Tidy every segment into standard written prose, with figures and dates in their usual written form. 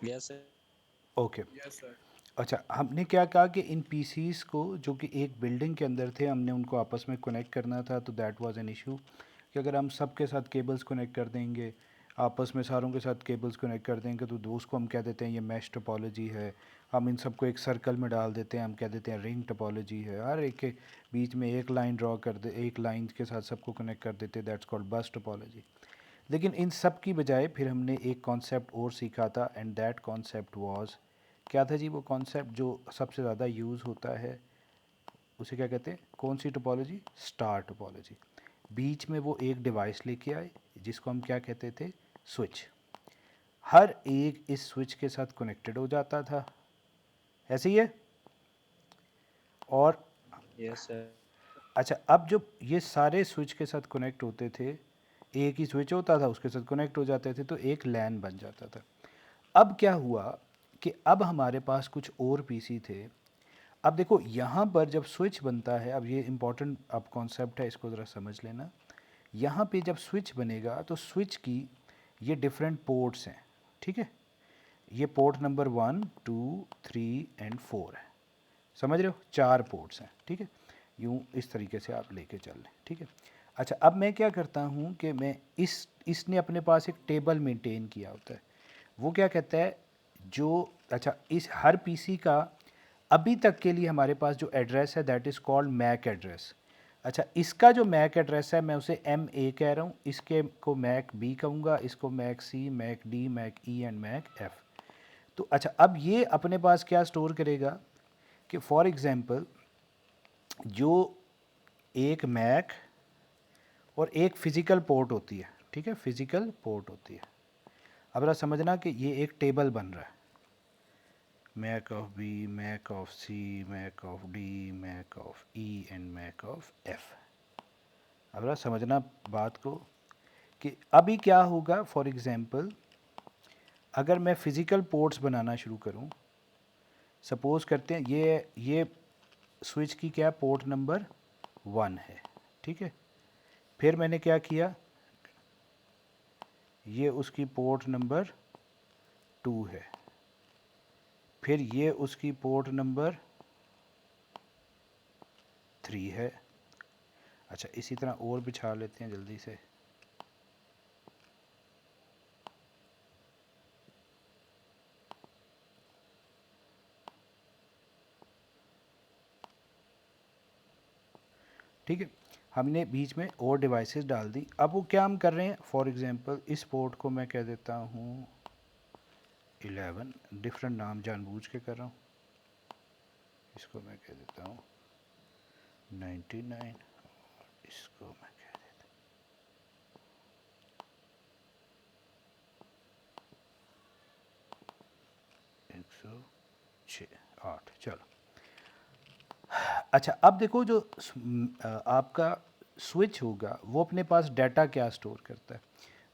Yes sir. Okay. अच्छा, हमने क्या कहा कि इन पीसीस को जो कि एक बिल्डिंग के अंदर थे, हमने उनको आपस में कनेक्ट करना था, तो दैट वाज एन इशू कि अगर हम सब के साथ केबल्स कनेक्ट कर देंगे, आपस में सारों के साथ केबल्स कनेक्ट कर देंगे, तो दोस्त को हम कह देते हैं ये मैश टोपोलॉजी है। हम इन सबको एक सर्कल में डाल देते हैं, हम कह देते हैं रिंग टोपोलॉजी है। हर एक के बीच में एक लाइन ड्रॉ कर दे, एक लाइन के साथ सबको कनेक्ट कर देते, दैट्स कॉल्ड बस टोपोलॉजी। लेकिन इन सब की बजाय फिर हमने एक कॉन्सेप्ट और सीखा था, एंड दैट कॉन्सेप्ट वाज, क्या था जी वो कॉन्सेप्ट जो सबसे ज़्यादा यूज़ होता है? उसे क्या कहते हैं? कौन सी टोपोलॉजी? Star topology. बीच में वो एक डिवाइस लेके आए जिसको हम क्या कहते थे? स्विच। हर एक इस स्विच के साथ कनेक्टेड हो जाता था, ऐसे ही है। और यस सर। अच्छा, अब जो ये सारे स्विच के साथ कनेक्ट होते थे, एक ही स्विच होता था उसके साथ कनेक्ट हो जाते थे, तो एक लैन बन जाता था। अब क्या हुआ कि अब हमारे पास कुछ और पीसी थे। अब देखो यहाँ पर जब स्विच बनता है, अब ये इम्पोर्टेंट अब कॉन्सेप्ट है, इसको ज़रा समझ लेना। यहाँ पे जब स्विच बनेगा तो स्विच की ये डिफरेंट पोर्ट्स हैं, ठीक है। ये पोर्ट नंबर 1, 2, 3 एंड 4 है, समझ रहे हो? 4 पोर्ट्स हैं, ठीक है। यूँ इस तरीके से आप लेके चल लें, ठीक है। अच्छा, अब मैं क्या करता हूँ कि मैं इसने अपने पास एक टेबल मेंटेन किया होता है। वो क्या कहता है, जो, अच्छा, इस हर पीसी का अभी तक के लिए हमारे पास जो एड्रेस है that is called MAC address. अच्छा, इसका जो मैक एड्रेस है मैं उसे एम ए कह रहा हूँ, इसके को मैक बी कहूँगा, इसको MAC C, MAC D, MAC E and MAC F. तो अच्छा, अब ये अपने पास क्या स्टोर करेगा कि फॉर एग्ज़ाम्पल जो एक मैक और एक फ़िज़िकल पोर्ट होती है, ठीक है, फ़िज़िकल पोर्ट होती है। अब जरा समझना कि ये एक टेबल बन रहा है, MAC of B, MAC of C, MAC of D, MAC of E and MAC of F. अब जरा समझना बात को कि अभी क्या होगा। फॉर एग्ज़ाम्पल अगर मैं फ़िज़िकल पोर्ट्स बनाना शुरू करूं, सपोज़ करते हैं ये स्विच की क्या पोर्ट नंबर 1 है, ठीक है। फिर मैंने क्या किया, ये उसकी पोर्ट नंबर 2 है, फिर ये उसकी पोर्ट नंबर 3 है। अच्छा, इसी तरह और बिछा लेते हैं जल्दी से। ठीक है, हमने बीच में और डिवाइसेस डाल दी। अब वो क्या हम कर रहे हैं, फॉर एग्ज़ाम्पल इस पोर्ट को मैं कह देता हूँ 11, डिफरेंट नाम जानबूझ के कर रहा हूँ। इसको मैं कह देता हूँ 99, इसको मैं कह देता 106, 8, चलो। अच्छा, अब देखो जो आपका स्विच होगा वो अपने पास डाटा क्या स्टोर करता है?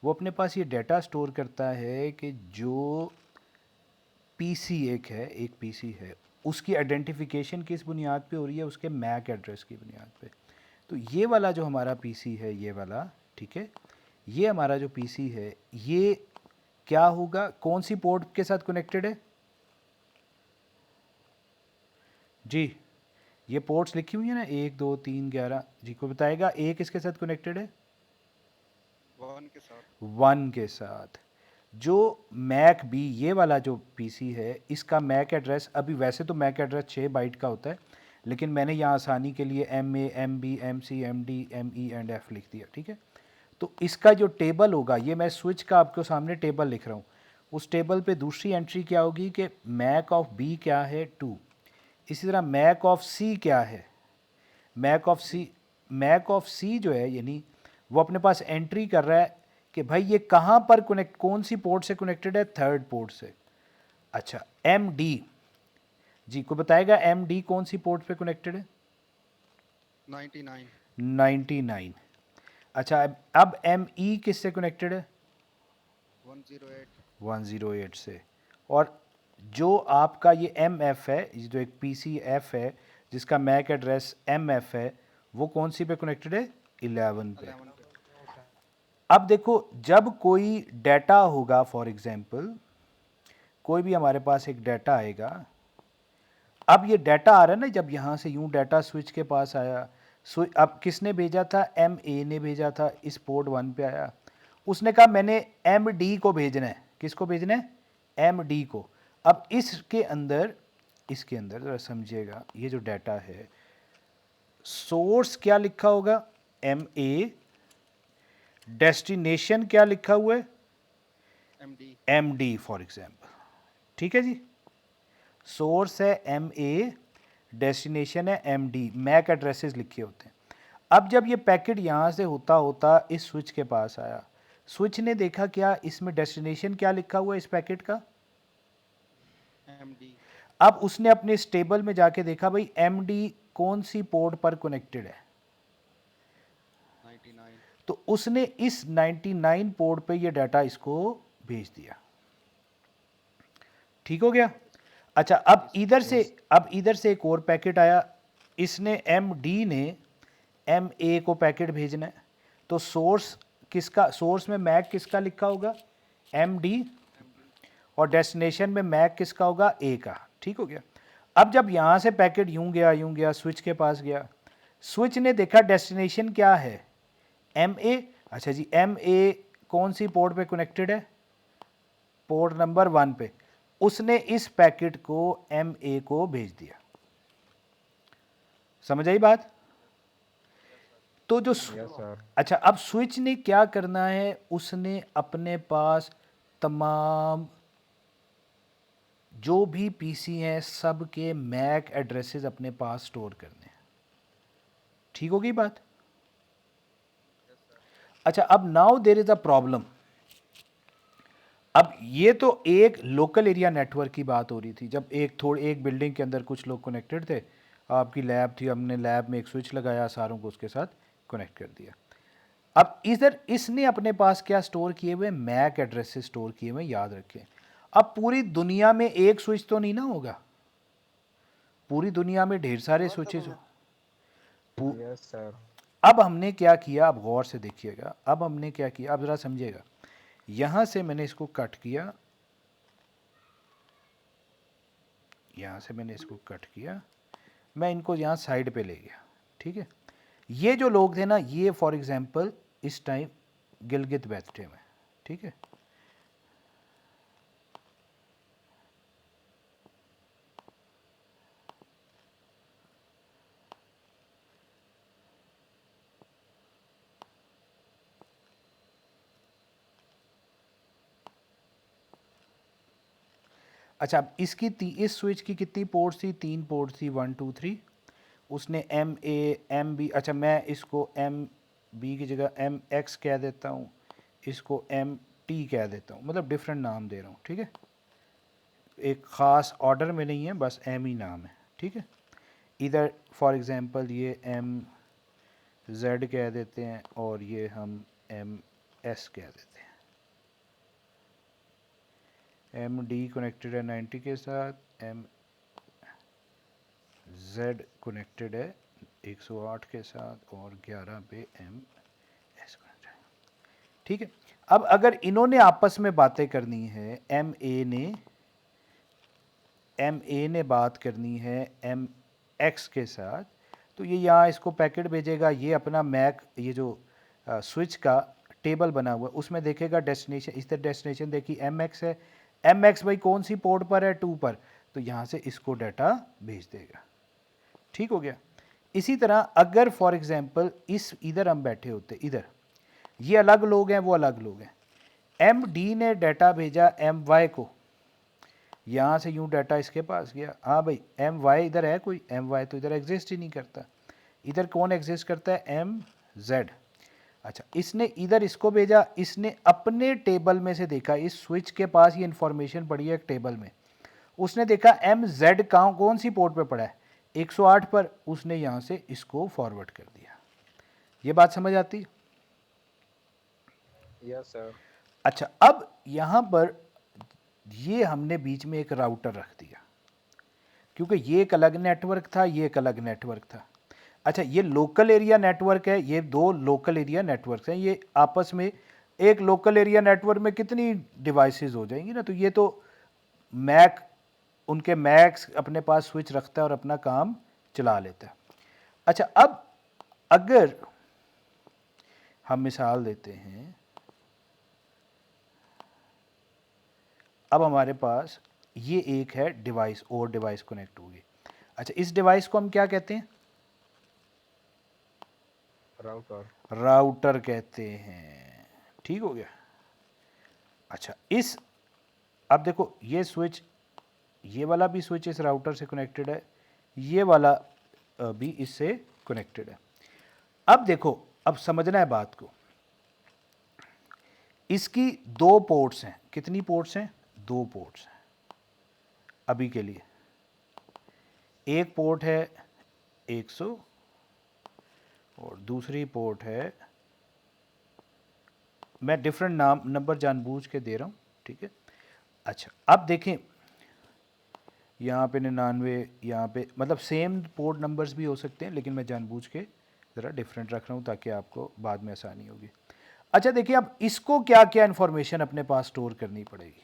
वो अपने पास ये डाटा स्टोर करता है कि जो पीसी एक पीसी है, उसकी आइडेंटिफिकेशन किस बुनियाद पे हो रही है? उसके मैक एड्रेस की बुनियाद पे। तो ये वाला जो हमारा पीसी है, ये वाला, ठीक है, ये हमारा जो पीसी है, ये क्या होगा, कौन सी पोर्ट के साथ कनेक्टेड है जी? ये पोर्ट्स लिखी हुई है ना, 1, 2, 3, 11 जी, को बताएगा ए किसके साथ कनेक्टेड है? 1 के साथ। 1 के साथ। जो मैक बी, ये वाला जो पीसी है, इसका मैक एड्रेस, अभी वैसे तो मैक एड्रेस 6 बाइट का होता है, लेकिन मैंने यहाँ आसानी के लिए M A, M B, M C, M D, M E and F लिख दिया, ठीक है। तो इसका जो टेबल होगा, ये मैं स्विच का आपके सामने टेबल लिख रहा हूँ, उस टेबल पे दूसरी एंट्री क्या होगी कि मैक ऑफ बी क्या है? 2। इसी तरह मैक ऑफ सी क्या है? MAC of C, MAC of C जो है, यानी वो अपने पास एंट्री कर रहा है कि भाई ये कहाँ पर कनेक्ट, कौन सी पोर्ट से कनेक्टेड है? थर्ड पोर्ट से। अच्छा, एम डी जी को बताएगा एम डी कौन सी पोर्ट पे कनेक्टेड है? 99। 99। अच्छा, अब एम ई किससे कनेक्टेड है? 108। 108 से। और जो आपका ये एम एफ है, ये जो एक पी सी एफ है जिसका मैक एड्रेस एम एफ है, वो कौन सी पे कनेक्टेड है? 11 पे। 11 पे। अब देखो, जब कोई डाटा होगा, फॉर एग्जांपल कोई भी हमारे पास एक डाटा आएगा। अब ये डाटा आ रहा है ना, जब यहाँ से यूँ डाटा स्विच के पास आया, अब किसने भेजा था, एम ए ने भेजा था, इस पोर्ट 1 पे आया। उसने कहा मैंने एम डी को भेजना है। किसको भेजना है, एम डी को। अब इसके अंदर ज़रा समझिएगा, ये जो डाटा है, सोर्स क्या लिखा होगा, एम ए, डेस्टिनेशन क्या लिखा हुआ है, MD M D for example. ठीक है जी, सोर्स है एम ए, डेस्टिनेशन है एम डी, मैक एड्रेसेस लिखे होते हैं। अब जब ये पैकेट यहाँ से होता होता इस स्विच के पास आया, स्विच ने देखा क्या इसमें डेस्टिनेशन क्या लिखा हुआ है इस पैकेट का, MD अब उसने अपने इस टेबल में जाके देखा भाई एम डी कौन सी पोर्ट पर कनेक्टेड है, 99 तो उसने इस 99 पोर्ट पे ये डाटा इसको भेज दिया। ठीक हो गया। अच्छा, अब इधर से एक और पैकेट आया, इसने एम डी ने एम ए को पैकेट भेजना है, तो सोर्स किसका, सोर्स में मैक किसका लिखा होगा, एम डी, और डेस्टिनेशन में मैक किसका होगा, ए का। ठीक हो गया। अब जब यहाँ से पैकेट यूँ गया स्विच के पास गया, स्विच ने देखा डेस्टिनेशन क्या है, एम ए। अच्छा जी, एम ए कौन सी पोर्ट पे कनेक्टेड है, पोर्ट नंबर 1 पे। उसने इस पैकेट को एम ए को भेज दिया। समझ आई बात। तो जो अच्छा, अब स्विच ने क्या करना है, उसने अपने पास तमाम जो भी पीसी हैं सब के मैक एड्रेसेस अपने पास स्टोर करने हैं। ठीक हो गई बात। अच्छा, अब now there is a problem. अब ये तो एक लोकल एरिया नेटवर्क की बात हो रही थी, जब एक बिल्डिंग के अंदर कुछ लोग कनेक्टेड थे, आपकी लैब थी, हमने लैब में एक स्विच लगाया, सारों को उसके साथ कनेक्ट कर दिया। अब इधर इसने अपने पास क्या स्टोर किए हुए, मैक एड्रेसेस स्टोर किए हुए, याद रखें। अब पूरी दुनिया में एक स्विच तो नहीं ना होगा, पूरी दुनिया में ढेर सारे स्विचेस हो। अब हमने क्या किया, अब गौर से देखिएगा, अब हमने क्या किया, अब ज़रा समझिएगा। यहाँ से मैंने इसको कट किया, यहाँ से मैंने इसको कट किया, मैं इनको यहाँ साइड पे ले गया। ठीक है, ये जो लोग थे ना, ये फॉर एग्जांपल इस टाइम गिलगित बैठे में। ठीक है, अच्छा, अब इसकी इस स्विच की कितनी पोर्ट थी, 3 पोर्ट थी, 1 2 3। उसने एम ए एम बी, अच्छा मैं इसको एम बी की जगह एम एक्स कह देता हूँ, इसको एम टी कह देता हूँ, मतलब डिफरेंट नाम दे रहा हूँ। ठीक है, एक ख़ास ऑर्डर में नहीं है, बस एम ही नाम है। ठीक है, इधर फॉर एग्ज़ाम्पल ये एम जेड कह देते हैं, और ये हम एम एस कह देते हैं। एम डी कनेक्टेड है 90 के साथ, एम जेड कनेक्टेड है 108 के साथ, और 11 पे एम एस कनेक्टेड है। ठीक है, अब अगर इन्होंने आपस में बातें करनी है, एम ए ने बात करनी है एम एक्स के साथ, तो ये यहाँ इसको पैकेट भेजेगा, ये अपना मैक, ये जो स्विच का टेबल बना हुआ है उसमें देखेगा डेस्टिनेशन, इस तरह डेस्टिनेशन देखी एम एक्स है, एम एक्स भाई कौन सी पोर्ट पर है, 2 पर, तो यहाँ से इसको डाटा भेज देगा। ठीक हो गया। इसी तरह अगर फॉर एग्जांपल इस इधर हम बैठे होते, इधर ये अलग लोग हैं, वो अलग लोग हैं, एम डी ने डाटा भेजा एम वाई को, यहाँ से यूँ डाटा इसके पास गया, हाँ भाई एम वाई इधर है कोई, एम वाई तो इधर एग्जिस्ट ही नहीं करता, इधर कौन एग्जिस्ट करता है, एम जेड। अच्छा, इसने इधर इसको भेजा, इसने अपने टेबल में से देखा, इस स्विच के पास ये इन्फॉर्मेशन पड़ी है एक टेबल में, उसने देखा एम जेड कहाँ कौन सी पोर्ट पे पड़ा है, 108 पर, उसने यहाँ से इसको फॉरवर्ड कर दिया। ये बात समझ आती है? Yes sir. अच्छा, अब यहाँ पर ये हमने बीच में एक राउटर रख दिया, क्योंकि ये एक अलग नेटवर्क था, ये एक अलग नेटवर्क था। अच्छा, ये लोकल एरिया नेटवर्क है, ये 2 लोकल एरिया नेटवर्क हैं, ये आपस में, एक लोकल एरिया नेटवर्क में कितनी डिवाइसेस हो जाएंगी ना, तो ये तो मैक उनके मैक्स अपने पास स्विच रखता है और अपना काम चला लेता है। अच्छा, अब अगर हम मिसाल देते हैं, अब हमारे पास ये एक है डिवाइस और डिवाइस कनेक्ट होगी। अच्छा, इस डिवाइस को हम क्या कहते हैं? राउटर कहते हैं। ठीक हो गया। अच्छा, अब देखो ये स्विच, ये वाला भी स्विच इस राउटर से कनेक्टेड है, ये वाला भी इससे कनेक्टेड है। अब देखो, अब समझना है बात को। इसकी 2 पोर्ट्स हैं। कितनी पोर्ट्स हैं? 2 पोर्ट्स हैं अभी के लिए। एक पोर्ट है 100 और दूसरी पोर्ट है, मैं डिफरेंट नंबर जानबूझ के दे रहा हूँ, ठीक है। अच्छा, अब देखें यहाँ पे 99, यहाँ पे मतलब सेम पोर्ट नंबर्स भी हो सकते हैं, लेकिन मैं जानबूझ के ज़रा डिफरेंट रख रहा हूँ ताकि आपको बाद में आसानी होगी। अच्छा देखिए, अब इसको क्या क्या इन्फॉर्मेशन अपने पास स्टोर करनी पड़ेगी।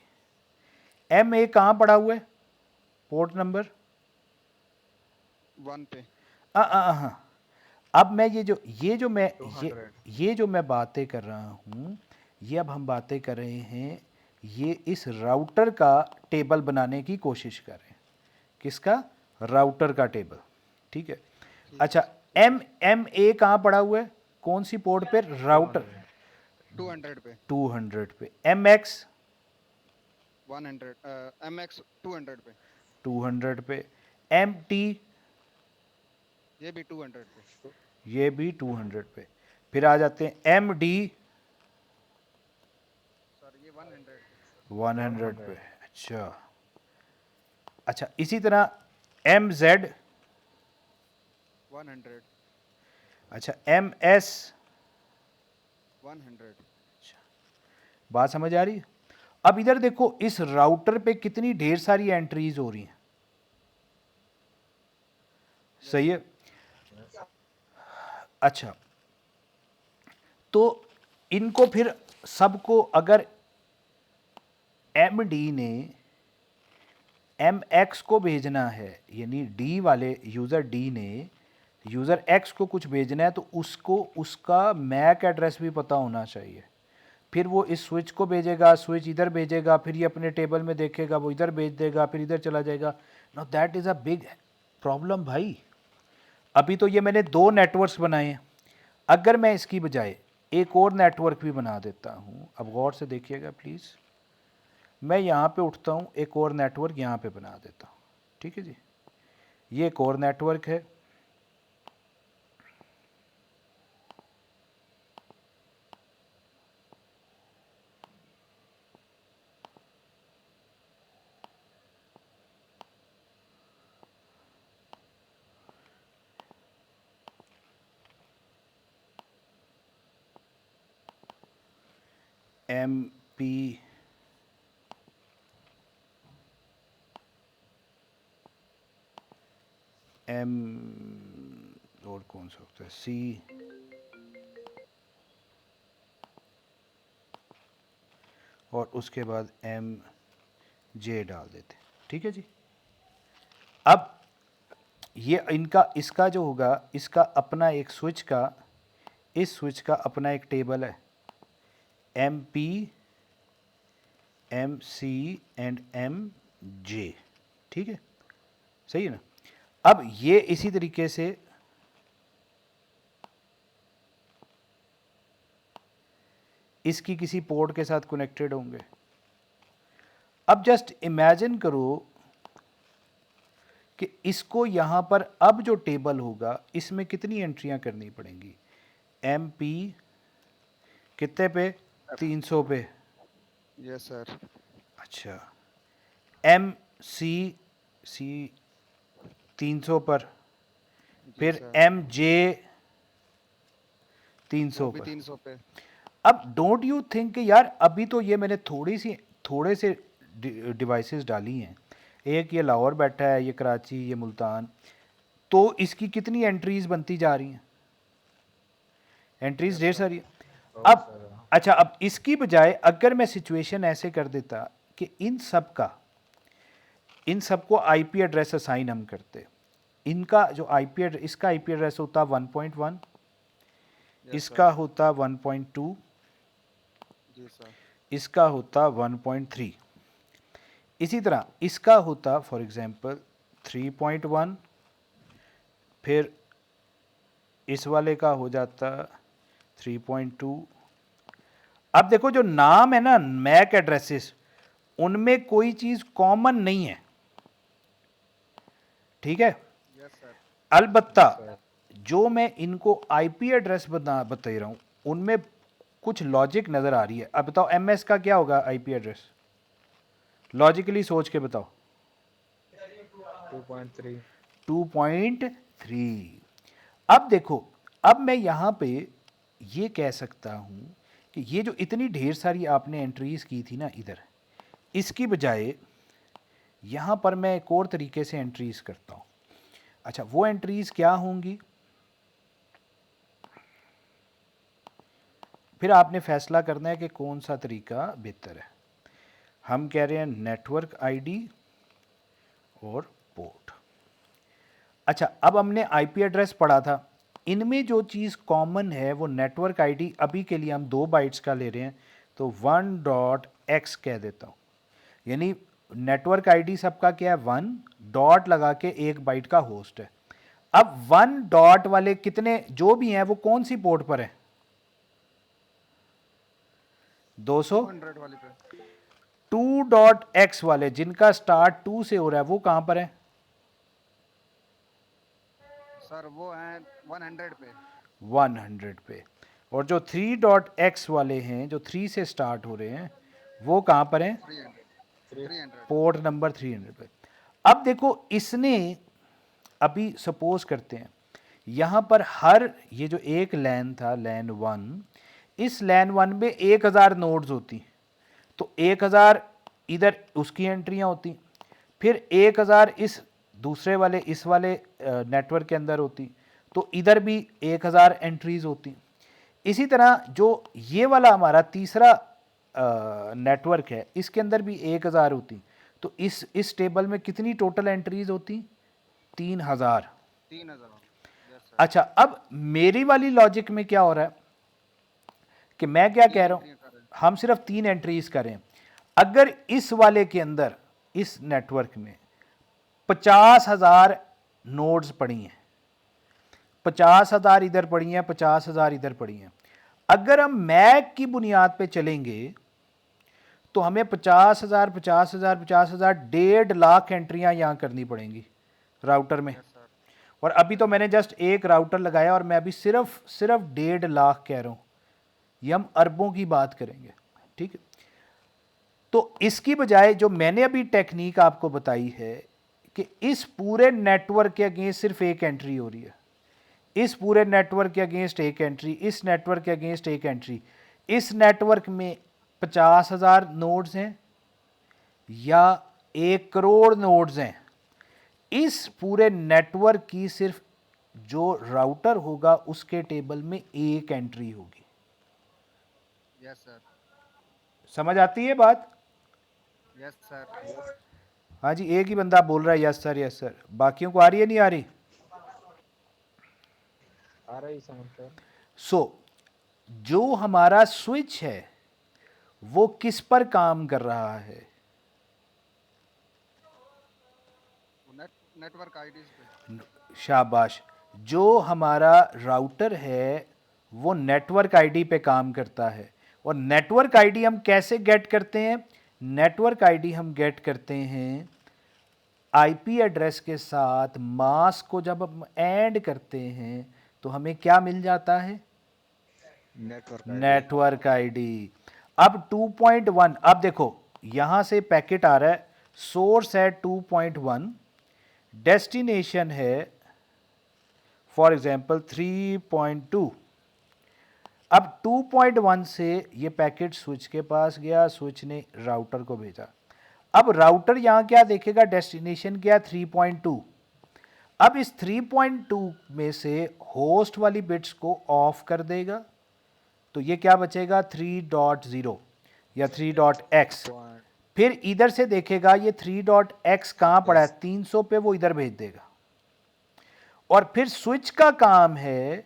MA कहाँ पड़ा हुआ है? पोर्ट नंबर 1 पे। हाँ। अब मैं ये जो मैं बातें कर रहा हूँ, ये अब हम बातें कर रहे हैं, ये इस राउटर का टेबल बनाने की कोशिश कर रहे हैं। किसका? राउटर का टेबल, ठीक है। अच्छा, MA कहाँ पड़ा हुआ है? कौन सी पोर्ट पे? राउटर 200 पे। 200 पे। MX 100 MX 200 पे। 200 पे। MT ये भी 200 पे। ये भी 200 पे। फिर आ जाते हैं MD सर ये 100 100 पे। अच्छा, इसी तरह MZ 100। अच्छा, MS 100। बात समझ आ रही है? अब इधर देखो, इस राउटर पे कितनी ढेर सारी एंट्रीज हो रही हैं। सही है। अच्छा, तो इनको फिर सबको अगर MD ने MX को भेजना है, यानी D वाले यूज़र D ने यूज़र X को कुछ भेजना है, तो उसको उसका मैक एड्रेस भी पता होना चाहिए। फिर वो इस स्विच को भेजेगा, स्विच इधर भेजेगा, फिर ये अपने टेबल में देखेगा, वो इधर भेज देगा, फिर इधर चला जाएगा। Now that is a big problem भाई। अभी तो ये मैंने 2 नेटवर्क्स बनाए हैं, अगर मैं इसकी बजाय एक और नेटवर्क भी बना देता हूँ, अब गौर से देखिएगा प्लीज़, मैं यहाँ पे उठता हूँ, एक और नेटवर्क यहाँ पे बना देता हूँ, ठीक है जी। ये एक और नेटवर्क है, MP M और कौन सा होता है, C और उसके बाद MJ डाल देते, ठीक है जी। अब ये इसका जो होगा, इसका अपना एक स्विच का, इस स्विच का अपना एक टेबल है, MP MC एंड MJ, ठीक है, सही है ना। अब ये इसी तरीके से इसकी किसी पोर्ट के साथ कनेक्टेड होंगे। अब जस्ट इमेजिन करो कि इसको यहाँ पर अब जो टेबल होगा, इसमें कितनी एंट्रियाँ करनी पड़ेंगी। MP कितने पे? 300 पे। Yes sir. अच्छा, MC 300 पर, जी फिर सर। MJ 300 वो भी पर। 300 पे। अब डोंट यू थिंक कि यार, अभी तो ये मैंने थोड़े से डिवाइसेस डाली हैं, एक ये लाहौर बैठा है, ये कराची, ये मुल्तान, तो इसकी कितनी एंट्रीज बनती जा रही हैं, एंट्रीज ढेर सारी हैं। अब अच्छा, अब इसकी बजाय अगर मैं सिचुएशन ऐसे कर देता कि इन सब का इन सबको आईपी एड्रेस असाइन हम करते। इनका जो आईपी एड्रेस, इसका आईपी एड्रेस होता 1.1, Yes, इसका sir. होता 1.2, जी सर. इसका होता 1.3। इसी तरह इसका होता फॉर एग्जांपल 3.1, फिर इस वाले का हो जाता 3.2। अब देखो जो नाम है ना मैक एड्रेसेस, उनमें कोई चीज़ कॉमन नहीं है, ठीक है। Yes, sir. अलबत्ता जो मैं इनको आईपी एड्रेस बता रहा हूँ उनमें कुछ लॉजिक नज़र आ रही है। अब बताओ एमएस का क्या होगा आईपी एड्रेस, लॉजिकली सोच के बताओ। 2.3। 2.3। अब देखो, अब मैं यहाँ पे ये कह सकता हूँ कि ये जो इतनी ढेर सारी आपने एंट्रीज की थी ना इधर, इसकी बजाय यहाँ पर मैं एक और तरीके से एंट्रीज करता हूँ। अच्छा, वो एंट्रीज क्या होंगी, फिर आपने फैसला करना है कि कौन सा तरीका बेहतर है। हम कह रहे हैं नेटवर्क आईडी और पोर्ट। अच्छा, अब हमने आईपी एड्रेस पढ़ा था, इनमें जो चीज़ कॉमन है वो नेटवर्क आईडी, अभी के लिए हम 2 बाइट्स का ले रहे हैं तो 1.x कह देता हूँ। यानी नेटवर्क आईडी सबका क्या है, 1 डॉट लगा के 1 बाइट का होस्ट है। अब 1 डॉट वाले कितने जो भी हैं वो कौन सी पोर्ट पर है, 200। 200 वाले पे. 2.x वाले जिनका स्टार्ट 2 से हो रहा है वो कहाँ पर है, सर वो हैं 100 पे. 100 पे। और जो 3.x वाले हैं जो 3 से स्टार्ट हो रहे हैं वो कहाँ पर हैं, 300. पोर्ट नंबर 300 पे। अब देखो इसने, अभी सपोज करते हैं यहाँ पर हर ये जो एक लैन था लैन 1, इस लैन 1 में 1000 नोड्स होती, तो 1000 इधर उसकी एंट्रियाँ होती, फिर 1000 इस दूसरे वाले इस वाले नेटवर्क के अंदर होती, तो इधर भी 1000 एंट्रीज होती। इसी तरह जो ये वाला हमारा तीसरा नेटवर्क है इसके अंदर भी 1000 होती, तो इस टेबल में कितनी टोटल एंट्रीज होती, 3000। 3000. Yes, sir. अच्छा, अब मेरी वाली लॉजिक में क्या हो रहा है कि मैं क्या कह रहा हूँ, एंट्रियां कर रहे हैं. हम सिर्फ 3 एंट्रीज करें। अगर इस वाले के अंदर इस नेटवर्क में 50,000 नोड्स पड़ी हैं, 50,000 इधर पड़ी हैं, 50,000 इधर पड़ी हैं, अगर हम मैक की बुनियाद पे चलेंगे तो हमें 50,000 50,000 50,000 1.5 लाख एंट्रियां यहाँ करनी पड़ेंगी राउटर में। Yes, sir. और अभी तो मैंने जस्ट एक राउटर लगाया और मैं अभी सिर्फ 1.5 लाख कह रहा हूँ, ये हम अरबों की बात करेंगे, ठीक है। तो इसकी बजाय जो मैंने अभी टेक्निक आपको बताई है कि इस पूरे नेटवर्क के अगेंस्ट सिर्फ एक एंट्री हो रही है, इस पूरे नेटवर्क के अगेंस्ट एक एंट्री, इस नेटवर्क के अगेंस्ट एक एंट्री, इस नेटवर्क में 50,000 नोड्स हैं या 1 करोड़ नोड्स हैं, इस पूरे नेटवर्क की सिर्फ जो राउटर होगा उसके टेबल में एक एंट्री होगी। Yes, sir. समझ आती है बात? Yes, sir. हाँ जी, एक ही बंदा बोल रहा है यस सर यस सर, बाकियों को आ रही है नहीं आ रही? आ रही समझ सर। सो जो हमारा स्विच है वो किस पर काम कर रहा है, नेटवर्क आईडीज पे. शाबाश। जो हमारा राउटर है वो नेटवर्क आईडी पे काम करता है। और नेटवर्क आईडी हम कैसे गेट करते हैं, नेटवर्क आईडी हम गेट करते हैं आईपी एड्रेस के साथ मास्क को जब हम ऐड करते हैं तो हमें क्या मिल जाता है, नेटवर्क आईडी। अब 2.1, अब देखो यहां से पैकेट आ रहा है, सोर्स है 2.1, डेस्टिनेशन है फॉर एग्जांपल 3.2। अब 2.1 से ये पैकेट स्विच के पास गया, स्विच ने राउटर को भेजा। अब राउटर यहाँ क्या देखेगा, डेस्टिनेशन क्या, 3.2। अब इस 3.2 में से होस्ट वाली बिट्स को ऑफ कर देगा, तो ये क्या बचेगा, 3.0 या 3.x। फिर इधर से देखेगा ये 3.x कहाँ पड़ा है, 300 पे, वो इधर भेज देगा। और फिर स्विच का काम है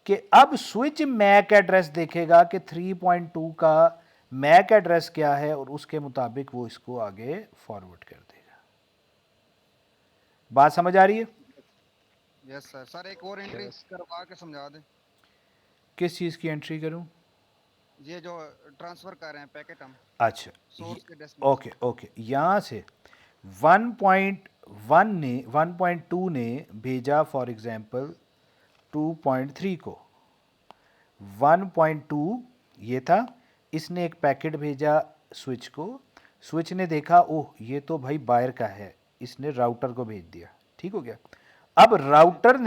कि अब स्विच मैक एड्रेस देखेगा कि 3.2 का मैक एड्रेस क्या है और उसके मुताबिक वो इसको आगे फॉरवर्ड कर देगा। बात समझ आ रही है? Yes sir. सर एक और एंट्री करवा के समझा दें। किस चीज़ की एंट्री करूं? ये जो ट्रांसफर कर रहे हैं पैकेट हम अच्छा, सोर्स के ओके डेस्टिनेशन। ओके, यहाँ से 1.1 ने 1.2 ने भेजा फॉर एग्जांपल 2.3 को। 1.2 ये था, इसने एक पैकेट भेजा स्विच को, स्विच ने देखा ओह ये तो भाई बायर का है, इसने राउटर को भेज दिया। ठीक हो गया। अब राउटर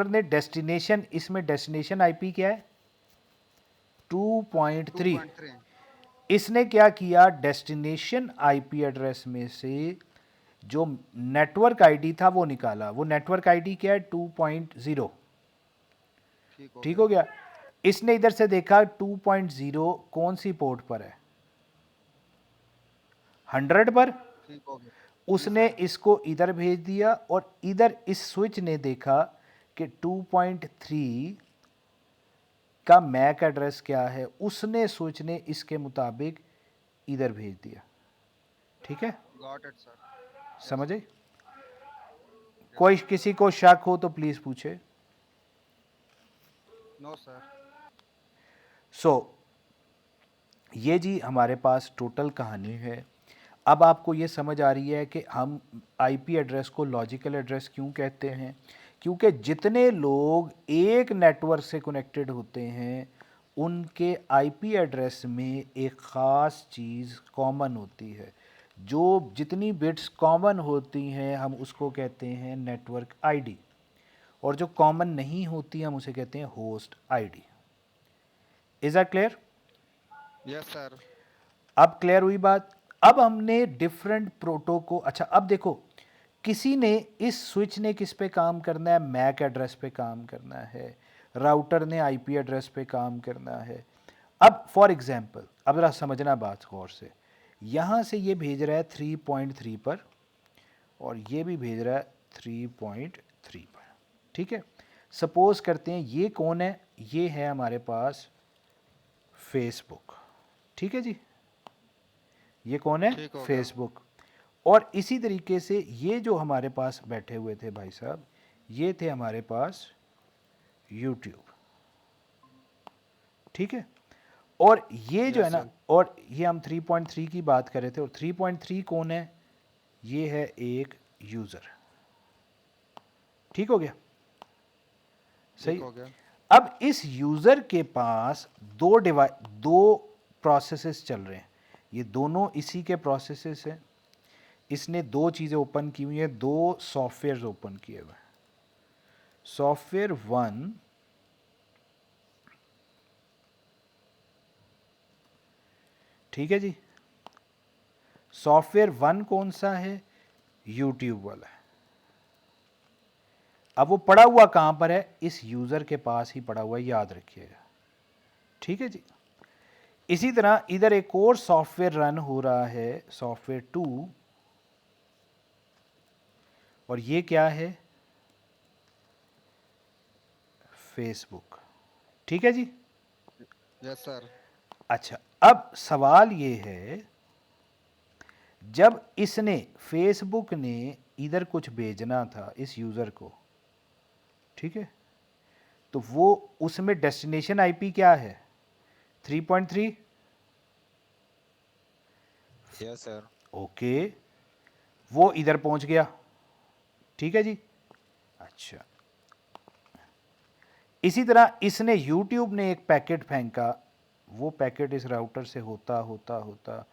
ने डेस्टिनेशन, इसमें डेस्टिनेशन आईपी क्या है, 2.3। 2.3। इसने क्या किया, डेस्टिनेशन आईपी एड्रेस में से जो नेटवर्क आईडी था वो निकाला। वो नेटवर्क आईडी क्या है, 2.0। ठीक हो गया। इसने इधर से देखा 2.0 कौन सी पोर्ट पर है, 100 पर। ठीक हो गया। उसने इसको इधर भेज दिया और इधर इस स्विच ने देखा कि 2.3 का मैक एड्रेस क्या है, उसने स्विच ने इसके मुताबिक इधर भेज दिया। ठीक है, गॉट इट सर। समझे? कोई किसी को शक हो तो प्लीज पूछे। No sir. सो ये जी हमारे पास टोटल कहानी है। अब आपको ये समझ आ रही है कि हम आईपी एड्रेस को लॉजिकल एड्रेस क्यों कहते हैं, क्योंकि जितने लोग एक नेटवर्क से कनेक्टेड होते हैं उनके आईपी एड्रेस में एक ख़ास चीज़ कॉमन होती है। जो जितनी बिट्स कॉमन होती हैं हम उसको कहते हैं नेटवर्क आईडी, और जो कॉमन नहीं होती हम उसे कहते हैं host ID. Is that clear? Yes sir. अब क्लियर हुई बात। अब हमने डिफरेंट प्रोटोकॉल, अच्छा अब देखो, किसी ने इस स्विच ने किस पे काम करना है, मैक एड्रेस पे काम करना है, राउटर ने आईपी एड्रेस पे काम करना है। अब फॉर एग्जांपल, अब जरा समझना बात गौर से, यहाँ से ये भेज रहा है 3.3 पर और ये भी भेज रहा है 3.3 पर। ठीक है, सपोज करते हैं ये कौन है, ये है हमारे पास फेसबुक। ठीक है जी, ये कौन है, ठीक हो गया। फेसबुक। और इसी तरीके से ये जो हमारे पास बैठे हुए थे भाई साहब, ये थे हमारे पास यूट्यूब। ठीक है, और ये जो है ना, और ये हम 3.3 की बात कर रहे थे, और 3.3 कौन है, ये है एक यूज़र। ठीक हो गया, सही हो गया। अब इस यूज़र के पास दो प्रोसेसेस चल रहे हैं, ये दोनों इसी के प्रोसेसेस हैं। इसने दो चीज़ें ओपन की हुई हैं, दो सॉफ्टवेयर ओपन किए हुए हैं। सॉफ्टवेयर 1 ठीक है जी, सॉफ्टवेयर 1 कौन सा है, यूट्यूब वाला है। अब वो पड़ा हुआ कहाँ पर है, इस यूज़र के पास ही पड़ा हुआ है, याद रखिएगा। ठीक है जी। इसी तरह इधर एक और सॉफ्टवेयर रन हो रहा है, सॉफ्टवेयर 2, और ये क्या है, फेसबुक। ठीक है जी। Yes sir. अच्छा, अब सवाल ये है, जब इसने फेसबुक ने इधर कुछ भेजना था इस यूज़र को, ठीक है, तो वो उसमें डेस्टिनेशन आईपी क्या है, 3.3। Yes sir. ओके, वो इधर पहुंच गया। ठीक है जी। अच्छा, इसी तरह इसने YouTube ने एक पैकेट फेंका, वो पैकेट इस राउटर से होता होता होता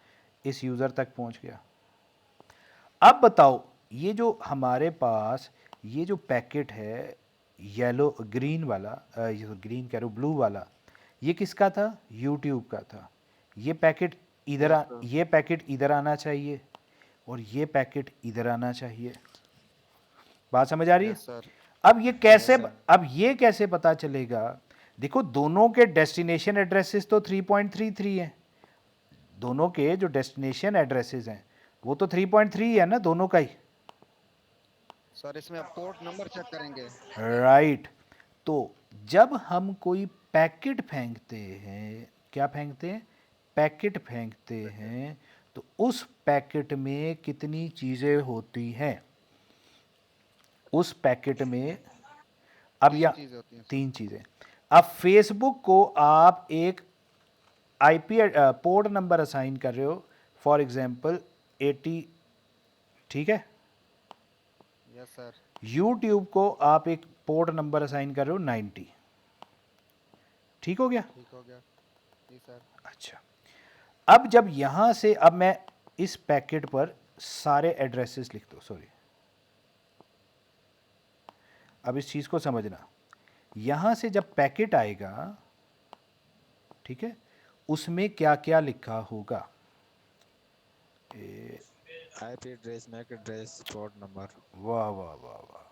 इस यूज़र तक पहुंच गया। अब बताओ, ये जो हमारे पास ये जो पैकेट है येलो ग्रीन वाला, ग्रीन कह रहा हूँ, ब्लू वाला, ये किसका था, YouTube का था। ये पैकेट ये पैकेट इधर आना चाहिए और ये पैकेट इधर आना चाहिए। बात समझ आ रही है? Yes sir. अब ये कैसे पता चलेगा, देखो दोनों के डेस्टिनेशन एड्रेसेस तो 3.33 हैं, दोनों के जो डेस्टिनेशन एड्रेसेस हैं वो तो 3.3 है ना दोनों का ही। सर इसमें आप पोर्ट नंबर चेक करेंगे। राइट। तो जब हम कोई पैकेट फेंकते हैं, क्या फेंकते हैं, पैकेट फेंकते हैं, तो उस पैकेट में कितनी चीज़ें होती हैं, उस पैकेट में, अब तीन या चीजें होती हैं सर। 3 चीज़ें। अब फेसबुक को आप एक आईपी पोर्ट नंबर असाइन कर रहे हो, फॉर एग्जांपल 80, ठीक है। Yes sir. यूट्यूब को आप एक पोर्ट नंबर असाइन कर रहे हो 90, ठीक हो गया। ठीक हो गया। जी सर। अच्छा, अब जब यहाँ से, अब मैं इस पैकेट पर सारे एड्रेसेस लिख दो, सॉरी, अब इस चीज़ को समझना, यहाँ से जब पैकेट आएगा, ठीक है, उसमें क्या क्या लिखा होगा, IP address, MAC address, port number. वाह वाह वाह वाह।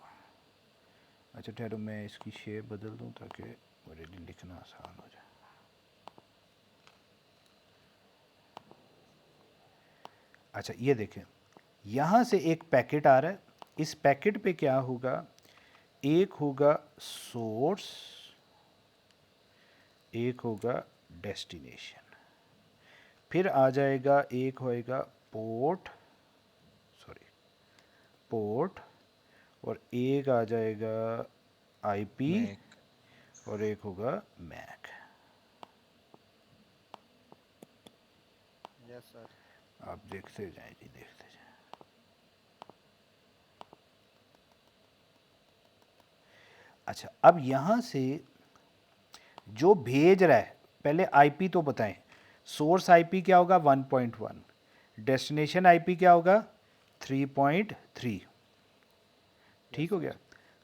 अच्छा ठहरो, मैं इसकी शेप बदल दूं ताकि मेरे लिए लिखना आसान हो जाए। अच्छा ये देखें, यहाँ से एक पैकेट आ रहा है, इस पैकेट पे क्या होगा, एक होगा सोर्स, एक होगा डेस्टिनेशन, फिर आ जाएगा एक होएगा पोर्ट, सॉरी पोर्ट, और एक आ जाएगा आईपी, और एक होगा मैक। Yes sir. आप देखते जाएं जी, देखते जाएं। अच्छा, अब यहाँ से जो भेज रहा है, पहले आईपी तो बताएं, सोर्स आईपी क्या होगा 1.1, डेस्टिनेशन आईपी क्या होगा 3.3, ठीक हो गया।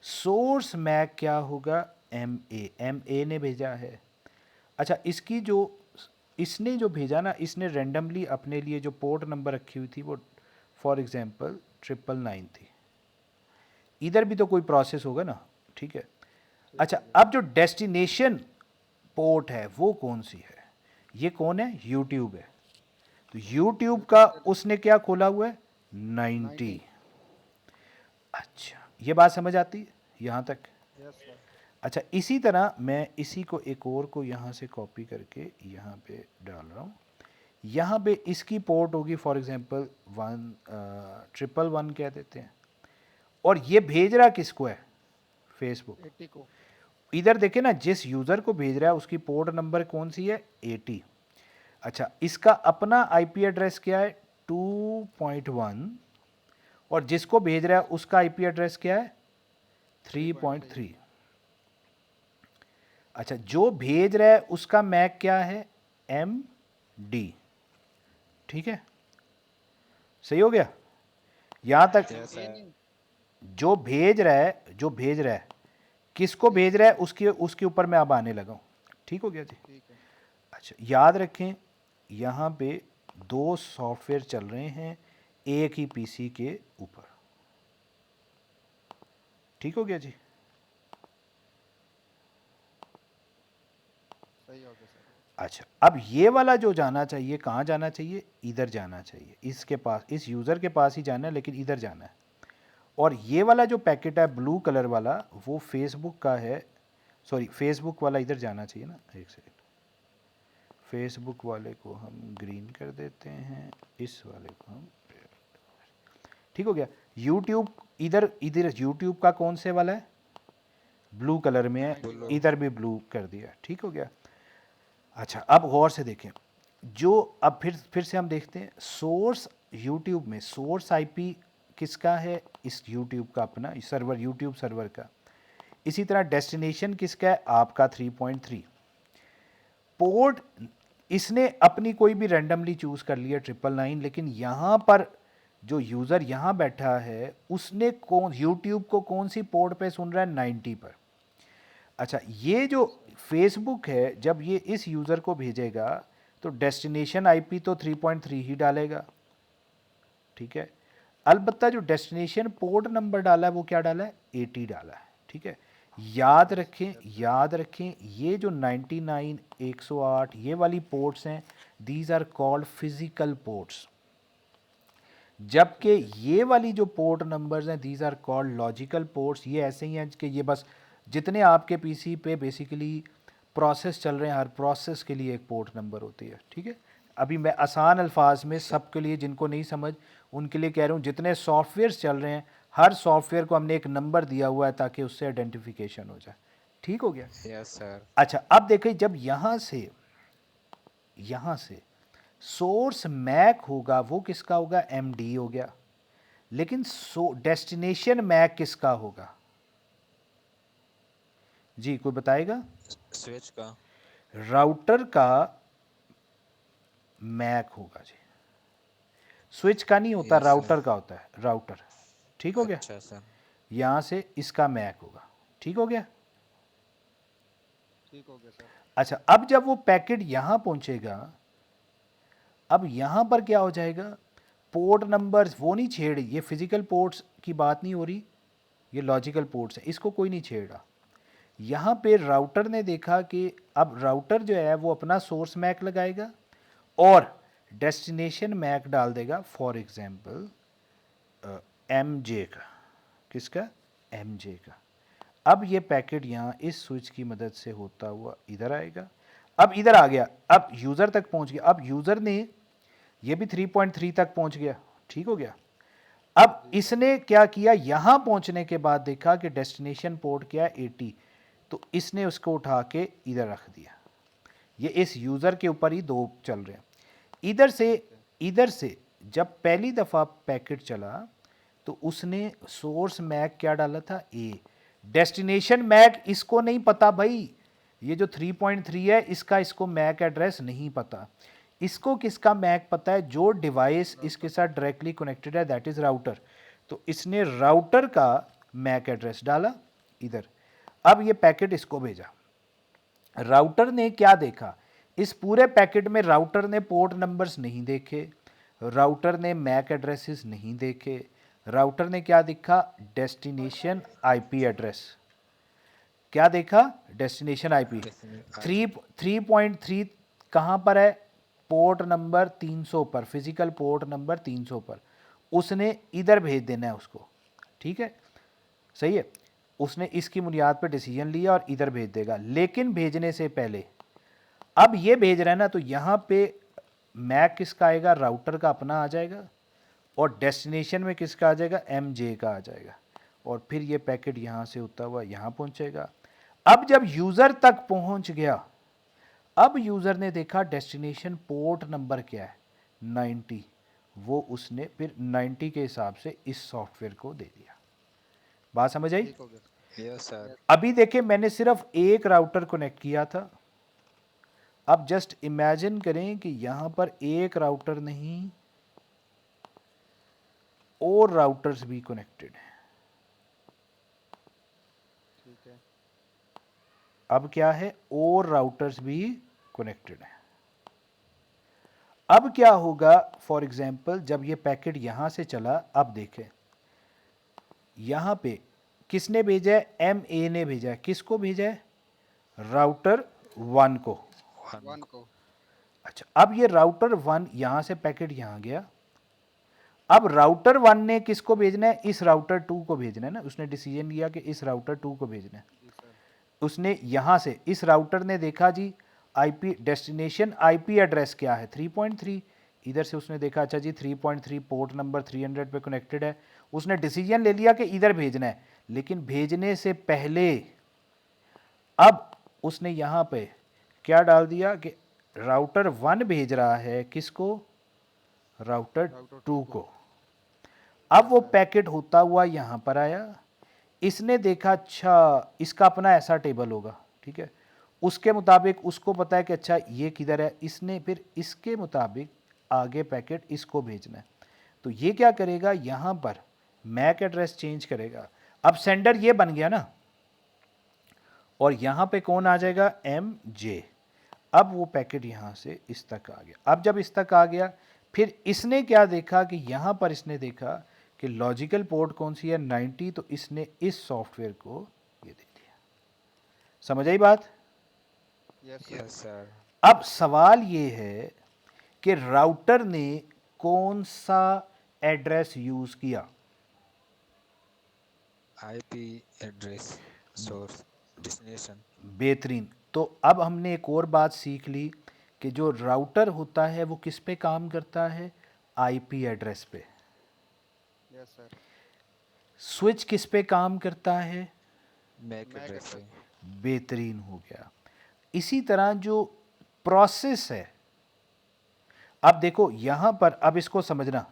सोर्स मैक क्या होगा एम ए ने भेजा है। अच्छा, इसकी जो, इसने जो भेजा ना, इसने रेंडमली अपने लिए जो पोर्ट नंबर रखी हुई थी वो फॉर एग्जांपल 999 थी, इधर भी तो कोई प्रोसेस होगा ना, ठीक है। अच्छा, अब जो डेस्टिनेशन पोर्ट है वो कौन सी है, ये कौन है, यूट्यूब है, तो यूट्यूब का उसने क्या खोला हुआ है 90। अच्छा, ये बात समझ आती है यहाँ तक। Yes sir. अच्छा, इसी तरह मैं इसी को एक और को यहाँ से कॉपी करके यहाँ पे डाल रहा हूँ, यहाँ पे इसकी पोर्ट होगी फॉर एग्जांपल 1,111 कह देते हैं, और ये भेज रहा किसको है, फेसबुक। 80 को। इधर देखे ना, जिस यूज़र को भेज रहा है उसकी पोर्ट नंबर कौन सी है 80। अच्छा, इसका अपना आईपी एड्रेस क्या है 2.1, और जिसको भेज रहा है उसका आईपी एड्रेस क्या है 3.3। अच्छा, जो भेज रहा है उसका मैक क्या है MD, ठीक है, सही हो गया यहाँ तक। जो भेज रहा है, जो भेज रहा है, किसको भेज रहा है, उसके उसके ऊपर मैं अब आने लगा हूँ, ठीक हो गया जी। ठीक है। अच्छा, याद रखें यहाँ पे 2 सॉफ्टवेयर चल रहे हैं एक ही पीसी के ऊपर, ठीक हो गया जी। सही हो गया सर। अच्छा, अब ये वाला जो जाना चाहिए, कहाँ जाना चाहिए, इधर जाना चाहिए, इसके पास, इस यूज़र के पास ही जाना है, लेकिन इधर जाना है। और ये वाला जो पैकेट है ब्लू कलर वाला, वो फेसबुक का है, सॉरी फेसबुक वाला इधर जाना चाहिए ना, एक सेकेंड, फेसबुक वाले को हम ग्रीन कर देते हैं, इस वाले को हम, ठीक हो गया। यूट्यूब इधर, इधर यूट्यूब का कौन से वाला है, ब्लू कलर में है, इधर भी ब्लू कर दिया, ठीक हो गया। अच्छा, अब गौर से देखें, जो अब फिर से हम देखते हैं, सोर्स यूट्यूब में सोर्स आईपी किसका है, इस यूट्यूब का अपना सर्वर, यूट्यूब सर्वर का। इसी तरह डेस्टिनेशन किसका है, आपका 3.3। पोर्ट इसने अपनी कोई भी रैंडमली चूज कर लिया 999, लेकिन यहाँ पर जो यूज़र यहाँ बैठा है उसने कौन, यूट्यूब को कौन सी पोर्ट पे सुन रहा है 90 पर। अच्छा, ये जो फेसबुक है जब ये इस यूज़र को भेजेगा तो डेस्टिनेशन आईपी तो 3.3 ही डालेगा, ठीक है। अलबत्ता जो डेस्टिनेशन पोर्ट नंबर डाला है वो क्या डाला है 80 डाला है, ठीक है। याद रखें, याद रखें, ये जो 99, 108 ये वाली पोर्ट्स हैं, these are called physical ports, जबकि ये वाली जो पोर्ट नंबर्स हैं these are called logical ports. ये ऐसे ही हैं कि ये बस जितने आपके पीसी पे बेसिकली प्रोसेस चल रहे हैं, हर प्रोसेस के लिए एक पोर्ट नंबर होती है, ठीक है। अभी मैं आसान अल्फाज में सबके लिए, जिनको नहीं समझ उनके लिए कह रहा हूँ, जितने सॉफ्टवेयर्स चल रहे हैं हर सॉफ्टवेयर को हमने एक नंबर दिया हुआ है ताकि उससे आइडेंटिफिकेशन हो जाए। ठीक हो गया। Yes sir. अच्छा, अब देखिए जब यहाँ से सोर्स मैक होगा वो किसका होगा, एमडी हो गया, लेकिन डेस्टिनेशन मैक किसका होगा जी, कोई बताएगा? स्विच का। राउटर का मैक होगा जी, स्विच का नहीं होता, यस सर। राउटर का होता है, राउटर। ठीक हो गया। अच्छा सर। यहां से इसका मैक होगा। ठीक हो गया। ठीक हो गया सर। अच्छा, अब जब वो पैकेट यहां पहुंचेगा, अब यहां पर क्या हो जाएगा, पोर्ट नंबर्स वो नहीं छेड़, ये फिजिकल पोर्ट्स की बात नहीं हो रही, ये लॉजिकल पोर्ट्स है, इसको कोई नहीं छेड़ा। यहाँ पे राउटर ने देखा कि अब राउटर जो है वो अपना सोर्स मैक लगाएगा और डेस्टिनेशन मैक डाल देगा, फॉर एग्जांपल एम जे का, किसका, एम जे का। अब ये पैकेट यहाँ इस स्विच की मदद से होता हुआ इधर आएगा, अब इधर आ गया, अब यूज़र तक पहुँच गया, अब यूज़र ने ये भी 3.3 तक पहुँच गया। ठीक हो गया। अब इसने क्या किया, यहाँ पहुँचने के बाद देखा कि डेस्टिनेशन पोर्ट क्या है 80, तो इसने उसको उठा के इधर रख दिया। ये इस यूज़र के ऊपर ही दो चल रहे हैं। इधर से जब पहली दफ़ा पैकेट चला तो उसने सोर्स मैक क्या डाला था, ए। डेस्टिनेशन मैक इसको नहीं पता भाई, ये जो 3.3 है इसका इसको मैक एड्रेस नहीं पता। इसको किसका मैक पता है, जो डिवाइस इसके साथ डायरेक्टली कनेक्टेड है, दैट इज़ राउटर। तो इसने राउटर का मैक एड्रेस डाला इधर। अब ये पैकेट इसको भेजा, राउटर ने क्या देखा, इस पूरे पैकेट में राउटर ने पोर्ट नंबर्स नहीं देखे, राउटर ने मैक एड्रेसेस नहीं देखे, राउटर ने क्या देखा, डेस्टिनेशन आईपी एड्रेस। क्या देखा, डेस्टिनेशन आईपी। 3.3 कहाँ पर है, पोर्ट नंबर 300 पर, फिजिकल पोर्ट नंबर 300 पर। उसने इधर भेज देना है उसको। ठीक है, सही है। उसने इसकी बुनियाद पर डिसीजन लिया और इधर भेज देगा, लेकिन भेजने से पहले अब ये भेज रहा है ना, तो यहाँ पे मैक किसका आएगा, राउटर का अपना आ जाएगा, और डेस्टिनेशन में किसका आ जाएगा, एम जे का आ जाएगा, और फिर ये पैकेट यहाँ से होता हुआ यहाँ पहुँचेगा। अब जब यूज़र तक पहुँच गया, अब यूज़र ने देखा डेस्टिनेशन पोर्ट नंबर क्या है, 90, वो उसने फिर 90 के हिसाब से इस सॉफ्टवेयर को दे दिया। बात समझ आई? ठीक हो गया। Yes sir. अभी देखिए मैंने सिर्फ एक राउटर कनेक्ट किया था, अब जस्ट इमेजिन करें कि यहां पर एक राउटर नहीं और राउटर्स भी कनेक्टेड हैं। ठीक है। अब क्या है, और राउटर्स भी कनेक्टेड हैं। अब क्या होगा, फॉर एग्जांपल जब ये पैकेट यहां से चला, अब देखें यहां पे किसने भेजा है, एम ए ने भेजा है, किसको भेजा है, राउटर 1 को। 1 को। अच्छा, अब ये राउटर 1 यहां से पैकेट यहां गया, अब राउटर 1 ने किसको भेजना है, इस राउटर 2 को भेजना है ना, उसने डिसीजन लिया कि इस राउटर 2 को भेजना है। जी सर। उसने यहां से, इस राउटर ने देखा जी आईपी डेस्टिनेशन आईपी एड्रेस क्या है, 3.3, इधर से उसने देखा अच्छा जी 3.3 पोर्ट नंबर 300 पे कनेक्टेड है, उसने डिसीजन ले लिया कि इधर भेजना है। लेकिन भेजने से पहले अब उसने यहां पे क्या डाल दिया कि राउटर 1 भेज रहा है किसको, राउटर 2 को। अब वो पैकेट होता हुआ यहां पर आया, इसने देखा अच्छा इसका अपना ऐसा टेबल होगा, ठीक है, उसके मुताबिक उसको पता है कि अच्छा ये किधर है, इसने फिर इसके मुताबिक आगे पैकेट इसको भेजना है। तो ये क्या करेगा, यहां पर मैक एड्रेस चेंज करेगा, अब सेंडर ये बन गया ना, और यहां पे कौन आ जाएगा, एम जे। अब वो पैकेट यहां से इस तक आ गया। अब जब इस तक आ गया, फिर इसने क्या देखा कि यहां पर इसने देखा कि लॉजिकल पोर्ट कौन सी है, 90, तो इसने इस सॉफ्टवेयर को ये दे दिया। समझ आई बात? Yes sir. Yes sir. अब सवाल ये है कि राउटर ने कौन सा एड्रेस यूज किया। IP address, source, destination. बेहतरीन। तो अब हमने एक और बात सीख ली कि जो राउटर होता है वो किस पे काम करता है, आईपी एड्रेस पे। Yes sir. स्विच किस पे काम करता है, मैक मैक एड्रेस एड्रेस। पे। बेहतरीन हो गया। इसी तरह जो प्रोसेस है, अब देखो यहां पर, अब इसको समझना,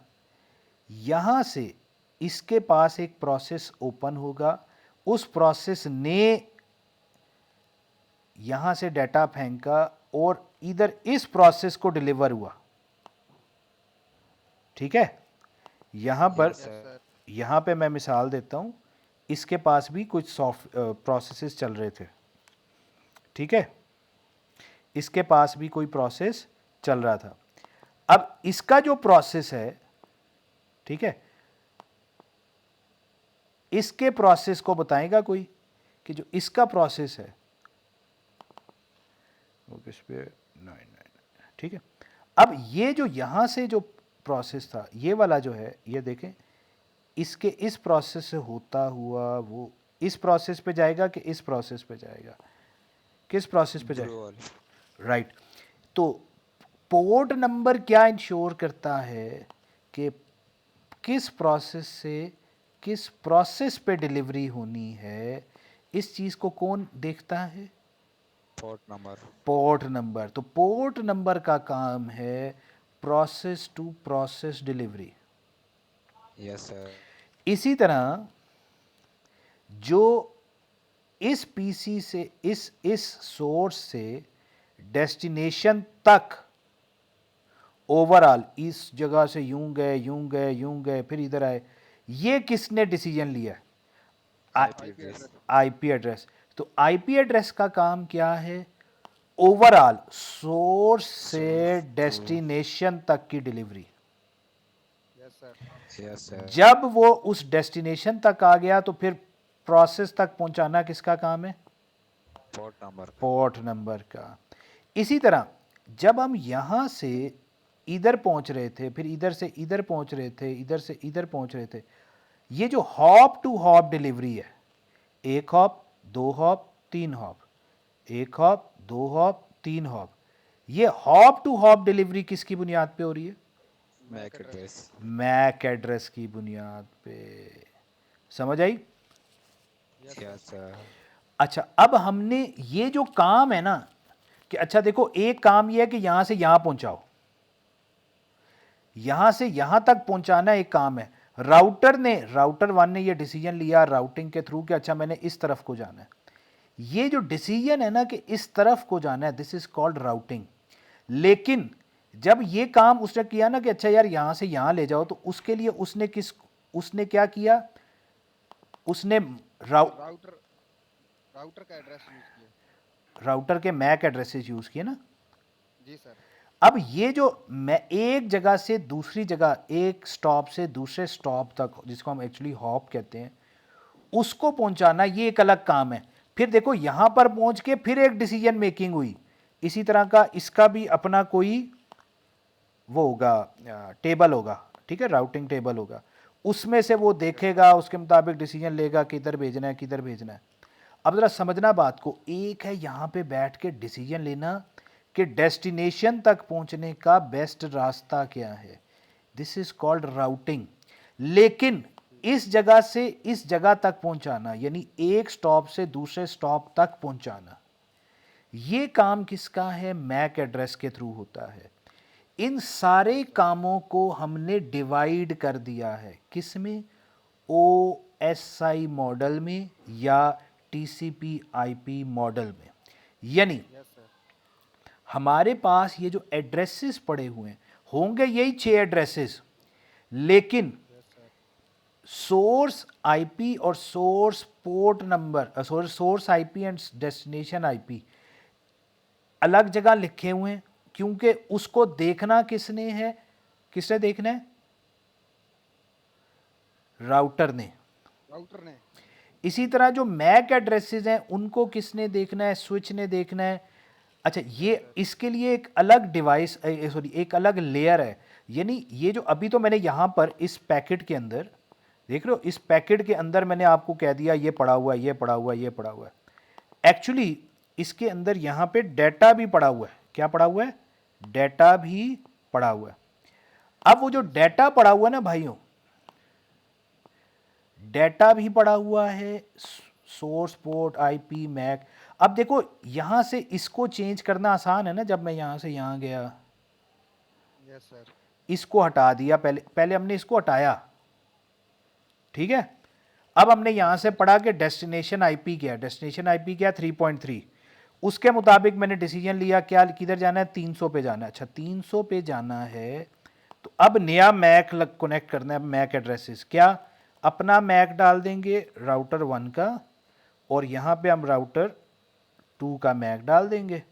यहां से इसके पास एक प्रोसेस ओपन होगा, उस प्रोसेस ने यहां से डाटा फेंका और इधर इस प्रोसेस को डिलीवर हुआ। ठीक है, यहां पर, यस यस सर। सर। यहां पे मैं मिसाल देता हूं, इसके पास भी कुछ सॉफ्ट प्रोसेसेस चल रहे थे। ठीक है, इसके पास भी कोई प्रोसेस चल रहा था। अब इसका जो प्रोसेस है, ठीक है, इसके प्रोसेस को बताएगा कोई कि जो इसका प्रोसेस है वो किस पे, 999। ठीक है, अब ये जो यहां से जो प्रोसेस था, ये वाला जो है, ये देखें, इसके इस प्रोसेस से होता हुआ वो इस प्रोसेस पे जाएगा कि इस प्रोसेस पे जाएगा, किस प्रोसेस पे ब्लू जाएगा, वॉल। राइट। तो पोर्ट नंबर क्या इंश्योर करता है कि किस प्रोसेस से किस प्रोसेस पे डिलीवरी होनी है, इस चीज को कौन देखता है, पोर्ट नंबर। Port number. तो पोर्ट नंबर का काम है process to process delivery. Yes sir. इसी तरह जो इस पीसी से इस सोर्स से डेस्टिनेशन तक ओवरऑल, इस जगह से यूं गए यूं गए यूं गए फिर इधर आए, ये किसने डिसीजन लिया, IP IP address. Address. IP address. तो आईपी एड्रेस का काम क्या है, ओवरऑल सोर्स से सोर्स टू। डेस्टिनेशन तक की delivery. Yes sir. Yes sir. जब वो उस डेस्टिनेशन तक आ गया तो फिर प्रोसेस तक पहुंचाना किसका काम है, पोर्ट नंबर का। पोर्ट नंबर का। इसी तरह जब हम यहां से इधर पहुंच रहे थे, फिर इधर से इधर पहुंच रहे थे, इधर से इधर पहुंच रहे थे, ये जो हॉप टू हॉप डिलीवरी है, एक हॉप, दो हॉप, तीन हॉप, एक हॉप, दो हॉप, तीन हॉप, ये हॉप टू हॉप डिलीवरी किसकी बुनियाद पे हो रही है, MAC MAC address. Address. MAC address की बुनियाद पे। समझ आई। Yes sir. Yes sir. अच्छा, अब हमने ये जो काम है ना, कि अच्छा देखो, एक काम ये है कि यहां से यहां पहुंचाओ, यहां से यहां तक पहुंचाना एक काम है। राउटर वन ने ये डिसीजन लिया राउटिंग के थ्रू कि अच्छा मैंने इस तरफ को जाना है। ये जो डिसीजन है ना कि इस तरफ को जाना है, दिस इज कॉल्ड राउटिंग। लेकिन जब ये काम उसने किया ना कि अच्छा यार यहां से यहां ले जाओ, तो उसके लिए उसने क्या किया, उसने राउटर राउटर का एड्रेस यूज किया। राउटर के मैक एड्रेसेस यूज किए ना। जी सर। अब ये जो मैं एक जगह से दूसरी जगह, एक स्टॉप से दूसरे स्टॉप तक, जिसको हम एक्चुअली हॉप कहते हैं, उसको पहुंचाना ये एक अलग काम है। फिर देखो यहां पर पहुंच के फिर एक डिसीजन मेकिंग हुई। इसी तरह का इसका भी अपना कोई वो होगा, टेबल होगा, ठीक है, राउटिंग टेबल होगा, उसमें से वो देखेगा, उसके मुताबिक डिसीजन लेगा किधर भेजना है किधर भेजना है। अब ज़रा समझना बात को, एक है यहाँ पे बैठ के डिसीजन लेना कि डेस्टिनेशन तक पहुंचने का बेस्ट रास्ता क्या है, दिस इज कॉल्ड राउटिंग। लेकिन इस जगह से इस जगह तक पहुंचाना, यानी एक स्टॉप से दूसरे स्टॉप तक पहुंचाना, ये काम किसका है, मैक एड्रेस के थ्रू होता है। इन सारे कामों को हमने डिवाइड कर दिया है किस में, ओ एस आई मॉडल में या टीसीपी आईपी मॉडल में। यानी यस सर। हमारे पास ये जो एड्रेसेस पड़े हुए हैं, होंगे यही 6 एड्रेसेस, लेकिन यस सर। सोर्स आईपी और source port number, source IP and destination IP अलग जगह लिखे हुए हैं, क्योंकि उसको देखना किसने है, किसने देखना है, राउटर ने। राउटर ने। इसी तरह जो मैक एड्रेसेस हैं उनको किसने देखना है, स्विच ने देखना है, अच्छा, ये इसके लिए एक अलग डिवाइस, सॉरी एक अलग लेयर है। यानी ये जो अभी तो मैंने यहाँ पर इस पैकेट के अंदर देख रहे हो, इस पैकेट के अंदर मैंने आपको कह दिया ये पड़ा हुआ है, ये पड़ा हुआ है, ये पड़ा हुआ है। एक्चुअली इसके अंदर यहाँ पे डेटा भी पड़ा हुआ है। क्या पड़ा हुआ है? डेटा भी पड़ा हुआ है। अब वो जो डेटा पड़ा हुआ है ना भाइयों, डेटा भी पड़ा हुआ है, सोर्स पोर्ट, आईपी, मैक। अब देखो यहाँ से इसको चेंज करना आसान है ना। जब मैं यहाँ से यहाँ गया, यस सर। इसको हटा दिया, पहले पहले हमने इसको हटाया, ठीक है। अब हमने यहाँ से पढ़ा कि डेस्टिनेशन आईपी क्या है, डेस्टिनेशन आईपी क्या है 3.3। उसके मुताबिक मैंने डिसीजन लिया क्या, किधर जाना है, 300 पे जाना है। अच्छा 300 पे जाना है, तो अब नया मैक कनेक्ट करना है। मैक एड्रेसेस क्या, अपना मैक डाल देंगे राउटर 1 का, और यहाँ पे हम राउटर 2 का मैक डाल देंगे।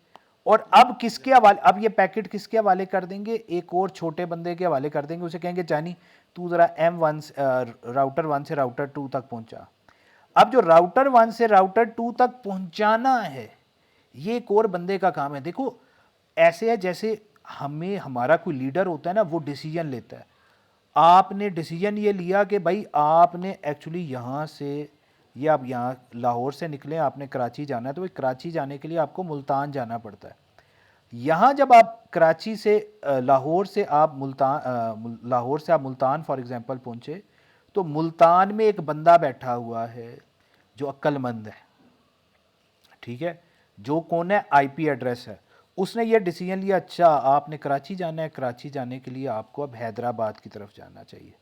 और अब किसके हवाले, अब ये पैकेट किसके हवाले कर देंगे, एक और छोटे बंदे के हवाले कर देंगे। उसे कहेंगे जानी तू ज़रा M1 राउटर 1 से राउटर 2 तक पहुंचा। अब जो राउटर 1 से राउटर 2 तक पहुंचाना है, ये एक और बंदे का काम है। देखो ऐसे है जैसे हमें, हमारा कोई लीडर होता है ना, वो डिसीजन लेता है। आपने डिसीजन ये लिया कि भाई आपने एक्चुअली यहाँ से, ये आप यहाँ लाहौर से निकले, आपने कराची जाना है, तो भाई कराची जाने के लिए आपको मुल्तान जाना पड़ता है। यहाँ जब आप कराची से लाहौर से आप लाहौर से आप मुल्तान फॉर एग्जांपल पहुँचे, तो मुल्तान में एक बंदा बैठा हुआ है जो अक्लमंद है, ठीक है, जो कौन है, आईपी एड्रेस है। उसने ये डिसीजन लिया, अच्छा आपने कराची जाना है, कराची जाने के लिए आपको अब हैदराबाद की तरफ जाना चाहिए।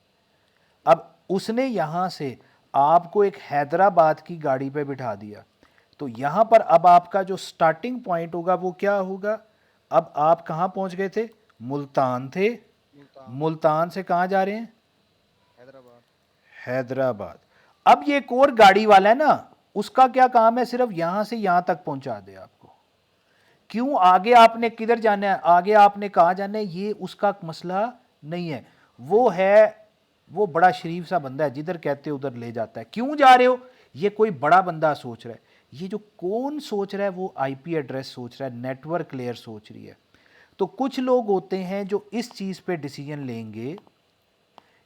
अब उसने यहाँ से आपको एक हैदराबाद की गाड़ी पे बिठा दिया, तो यहाँ पर अब आपका जो स्टार्टिंग पॉइंट होगा वो क्या होगा, अब आप कहाँ पहुँच गए थे, मुल्तान थे। मुल्तान, मुल्तान से कहाँ जा रहे हैं, हैदराबाद। हैदराबाद। अब ये एक और गाड़ी वाला है ना, उसका क्या काम है, सिर्फ यहाँ से यहाँ तक पहुँचा दे आपको। क्यों, आगे आपने किधर जाना है, आगे आपने कहाँ जाना है, ये उसका मसला नहीं है। वो है, वो बड़ा शरीफ सा बंदा है, जिधर कहते उधर ले जाता है। क्यों जा रहे हो, ये कोई बड़ा बंदा सोच रहा है। ये जो कौन सोच रहा है, वो आईपी एड्रेस सोच रहा है, नेटवर्क लेयर सोच रही है। तो कुछ लोग होते हैं जो इस चीज़ पे डिसीजन लेंगे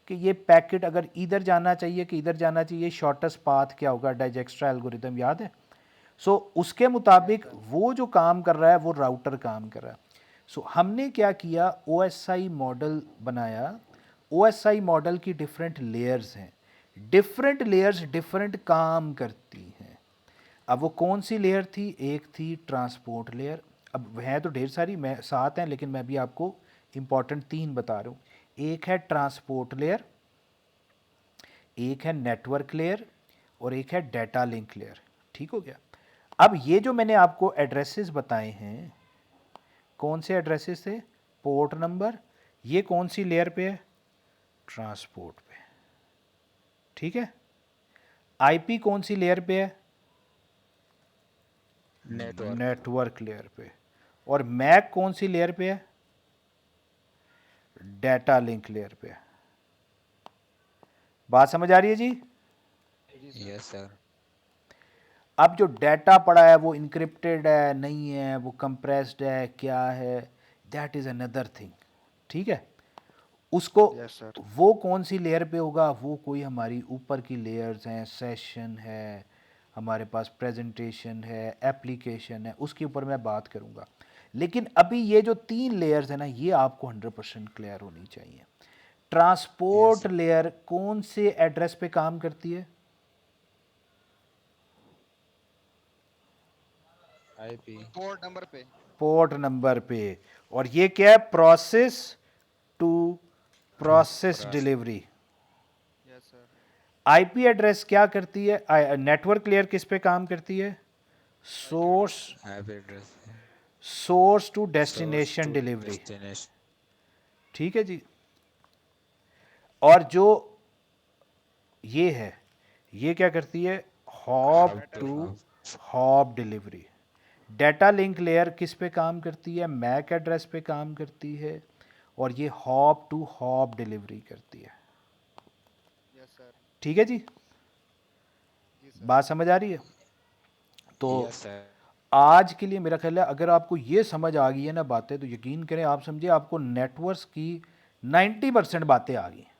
कि ये पैकेट अगर इधर जाना चाहिए कि इधर जाना चाहिए, शॉर्टेस्ट पाथ क्या होगा, डाइजेक्स्ट्रा एल्गोरिदम याद है। सो उसके मुताबिक वो जो काम कर रहा है वो राउटर काम कर रहा है। सो हमने क्या किया, OSI मॉडल बनाया। OSI मॉडल की डिफरेंट लेयर्स हैं, डिफरेंट लेयर्स डिफरेंट काम करती हैं। अब वो कौन सी लेयर थी, एक थी ट्रांसपोर्ट लेयर। अब हैं तो ढेर सारी, मैं 7 हैं, लेकिन मैं भी आपको इंपॉर्टेंट 3 बता रहा हूँ। एक है ट्रांसपोर्ट लेयर, एक है नेटवर्क लेयर, और एक है डाटा लिंक लेयर। ठीक हो गया। अब ये जो मैंने आपको एड्रेसेस बताए हैं, कौन से एड्रेसेस थे, पोर्ट नंबर, ये कौन सी लेयर पे है, ट्रांसपोर्ट पे, ठीक है। आईपी कौन सी लेयर पे है, नेटवर्क। नेटवर्क लेयर पे। और मैक कौन सी लेयर पे है, डाटा लिंक लेयर पे। बात समझ आ रही है जी। जी सर। Yes sir. अब जो डाटा पड़ा है वो इनक्रिप्टेड है, नहीं है, वो कंप्रेस्ड है, क्या है, दैट इज़ अनदर थिंग, ठीक है। उसको, यस सर। वो कौन सी लेयर पे होगा, वो कोई हमारी ऊपर की लेयर्स हैं, सेशन है, हमारे पास प्रेजेंटेशन है, एप्लीकेशन है, उसके ऊपर मैं बात करूँगा। लेकिन अभी ये जो 3 लेयर्स हैं ना, ये आपको 100% क्लियर होनी चाहिए। ट्रांसपोर्ट लेयर कौन से एड्रेस पे काम करती है, आईपी। पोर्ट नंबर पे। पोर्ट नंबर पे। और ये क्या है, process to process Process. Delivery. Yes sir. IP address क्या करती है, नेटवर्क लेयर किस पे काम करती है, source, IP address. Source to source destination to delivery, destination. ठीक है जी। और जो ये है, ये क्या करती है, hop to hop delivery. Data link layer किस पे काम करती है, मैक एड्रेस पे काम करती है, और ये हॉप टू हॉप डिलीवरी करती है, यस सर। ठीक है जी। जी सर। बात समझ आ रही है। तो यस सर। आज के लिए मेरा ख्याल है अगर आपको ये समझ आ गई है ना बातें, तो यकीन करें आप समझिए आपको नेटवर्क्स की 90% बातें आ गई हैं।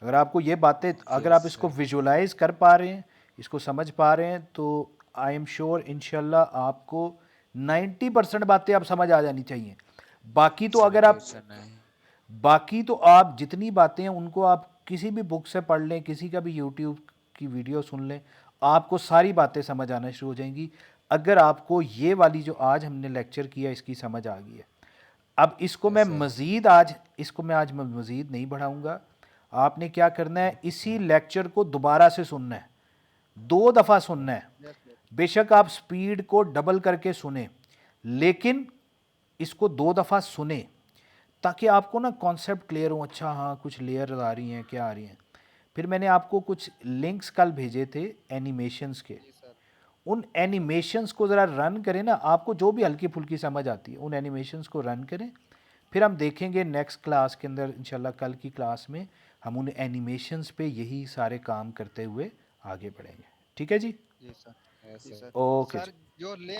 अगर आपको ये बातें, अगर Yes, आप इसको sir. विजुलाइज कर पा रहे हैं, इसको समझ पा रहे हैं, तो आई एम श्योर इंशाल्लाह आपको 90% बातें आप समझ आ जानी चाहिए। बाकी तो अगर आप 70% नहीं. बाकी तो आप जितनी बातें हैं उनको आप किसी भी बुक से पढ़ लें, किसी का भी यूट्यूब की वीडियो सुन लें, आपको सारी बातें समझ आना शुरू हो जाएंगी। अगर आपको ये वाली जो आज हमने लेक्चर किया इसकी समझ आ गई है, अब इसको मैं Yes, sir. आज मैं मज़ीद नहीं बढ़ाऊंगा। आपने क्या करना है, इसी लेक्चर को दोबारा से सुनना है, 2 दफ़ा सुनना है। Yes yes. बेशक आप स्पीड को डबल करके सुने, लेकिन इसको 2 दफ़ा सुने ताकि आपको ना कॉन्सेप्ट क्लियर हो। अच्छा हाँ, कुछ लेयर आ रही हैं, क्या आ रही हैं। फिर मैंने आपको कुछ लिंक्स कल भेजे थे एनिमेशंस के, जी सर। उन एनिमेशंस को ज़रा रन करें ना, आपको जो भी हल्की फुल्की समझ आती है उन एनिमेशंस को रन करें। फिर हम देखेंगे नेक्स्ट क्लास के अंदर इंशाल्लाह, कल की क्लास में हम उन एनिमेशंस पे यही सारे काम करते हुए आगे बढ़ेंगे। ठीक है जी, जी सर। Yes, जी sir. सर। ओके सर जी। जो ले